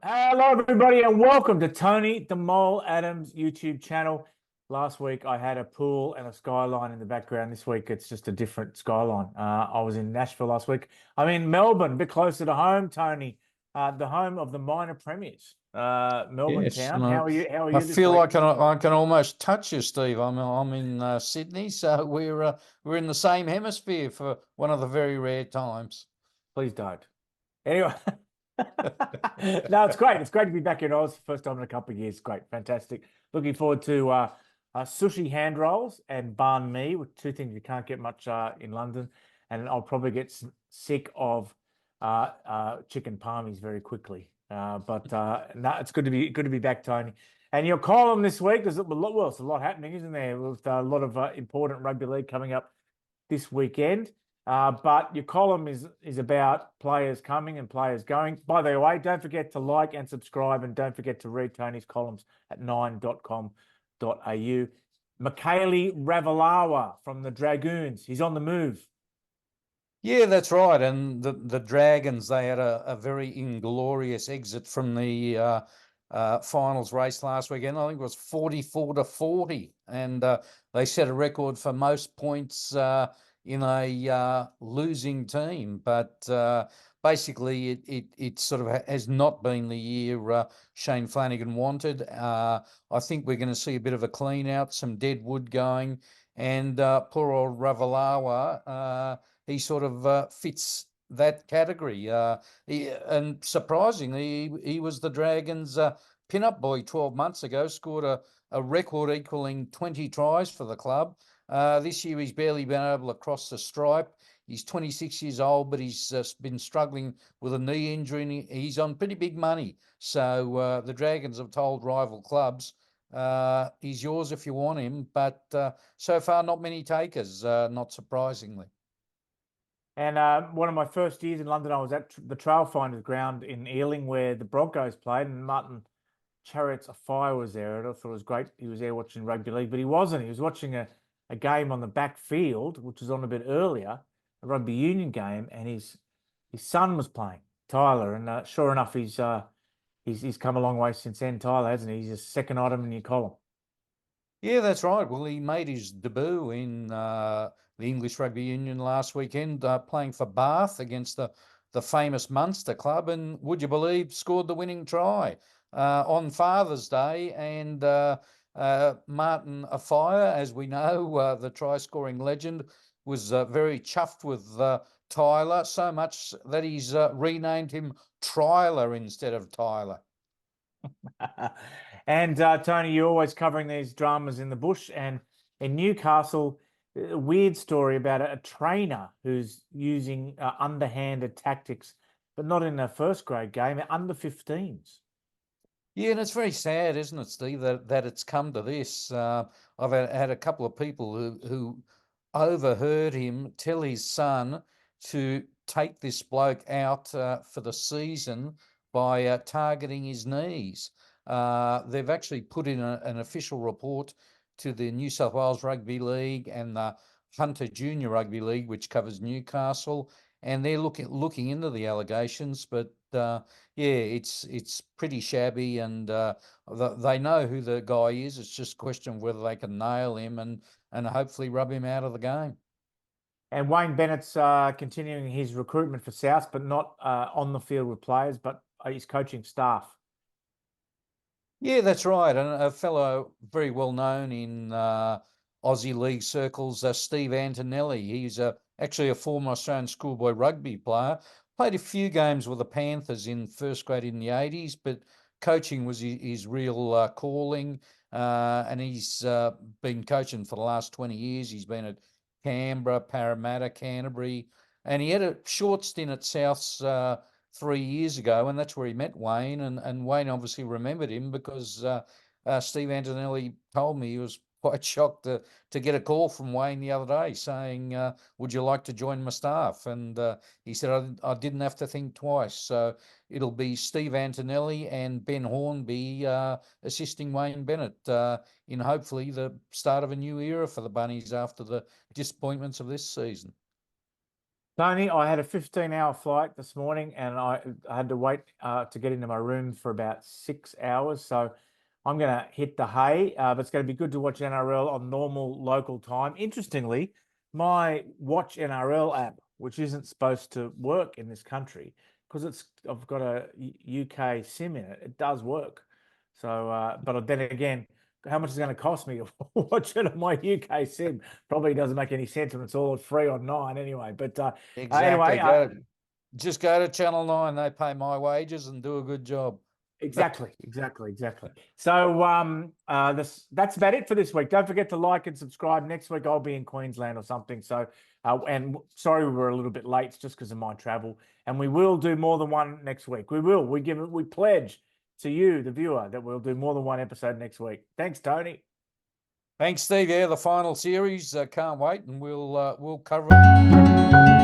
Hello, everybody, and welcome to Tony the Mole Adams YouTube channel. Last week I had a pool and a skyline in the background. This week it's just a different skyline. I was in Nashville last week. I'm in Melbourne, a bit closer to home, Tony, the home of the minor premiers, Melbourne Yes, town. no, How are you? How are I you this feel week? like I can almost touch you, Steve. I'm in Sydney, so we're in the same hemisphere for one of the very rare times. Please don't. Anyway, no, it's great. It's great to be back in Oz. First time in a couple of years. Great, fantastic. Looking forward to sushi hand rolls and banh mi, with two things you can't get much in London. And I'll probably get sick of chicken palmies very quickly. But no, it's good to be back, Tony. And your column this week, there's a lot. Well, it's a lot happening, isn't there? With a lot of important rugby league coming up this weekend. But your column is about players coming and players going. By the way, don't forget to like and subscribe, and don't forget to read Tony's columns at nine.com.au. Mikaele Ravalawa from the Dragoons. He's on the move. Yeah, that's right. And the Dragons, they had a very inglorious exit from the finals race last weekend. I think it was 44-40, and they set a record for most points in a losing team. But basically, it sort of has not been the year Shane Flanagan wanted. I think we're going to see a bit of a clean out, some dead wood going, and poor old Ravalawa. He sort of fits that category. And surprisingly, he was the Dragons' pin-up boy 12 months ago, scored a record equaling 20 tries for the club. This year, he's barely been able to cross the stripe. He's 26 years old, but he's been struggling with a knee injury, and he's on pretty big money. So the Dragons have told rival clubs, he's yours if you want him, but so far not many takers, not surprisingly. And one of my first years in London, I was at the Trailfinders ground in Ealing where the Broncos played, and Martin Chariots of Fire was there. And I thought it was great. He was there watching rugby league, but he wasn't. He was watching a game on the back field, which was on a bit earlier, a rugby union game, and his son was playing, Tyler. And sure enough, he's come a long way since then, Tyler, hasn't he? He's a second item in your column. Yeah, that's right. Well, he made his debut in the English Rugby Union last weekend, playing for Bath against the famous Munster club, and would you believe, scored the winning try on Father's Day. And Martin Afire, as we know, the try-scoring legend, was very chuffed with Tyler, so much that he's renamed him Tryler instead of Tyler. And Tony, you're always covering these dramas in the bush, and in Newcastle, a weird story about a trainer who's using underhanded tactics, but not in a first grade game, under 15s. Yeah, and it's very sad, isn't it, Steve, that it's come to this. I've had a couple of people who overheard him tell his son to take this bloke out for the season by targeting his knees. They've actually put in an official report to the New South Wales Rugby League and the Hunter Junior Rugby League, which covers Newcastle, and they're looking into the allegations. But yeah, it's pretty shabby, and they know who the guy is. It's just a question of whether they can nail him and hopefully rub him out of the game. And Waybne Bennett's continuing his recruitment for South, but not on the field with players, but he's coaching staff. Yeah, that's right. And a fellow very well known in Aussie League circles, Steve Antonelli. He's actually a former Australian schoolboy rugby player. Played a few games with the Panthers in first grade in the 80s, but coaching was his real calling. And he's been coaching for the last 20 years. He's been at Canberra, Parramatta, Canterbury, and he had a short stint at Souths 3 years ago, and that's where he met Wayne. And Wayne obviously remembered him because Steve Antonelli told me he was quite shocked to get a call from Wayne the other day saying, would you like to join my staff? And he said, I didn't have to think twice. So it'll be Steve Antonelli and Ben Hornby assisting Wayne Bennett in hopefully the start of a new era for the Bunnies after the disappointments of this season. Tony, I had a 15-hour flight this morning and I had to wait to get into my room for about 6 hours. So I'm going to hit the hay, but it's going to be good to watch NRL on normal local time. Interestingly, my Watch NRL app, which isn't supposed to work in this country because I've got a UK SIM in it, it does work. So, but then again, how much is it going to cost me to watch it on my UK SIM? Probably doesn't make any sense when it's all free on Nine anyway. But Exactly. anyway, Just go to Channel 9. They pay my wages and do a good job. exactly. So that's about it for this week. Don't forget to like and subscribe. Next week I'll be in Queensland or something. So and sorry we were a little bit late. It's just because of my travel. And we will do more than one next week. We will. We pledge to you, the viewer, that we'll do more than one episode next week. Thanks, Tony. Thanks, Steve. Yeah, the final series. Can't wait, and we'll cover it.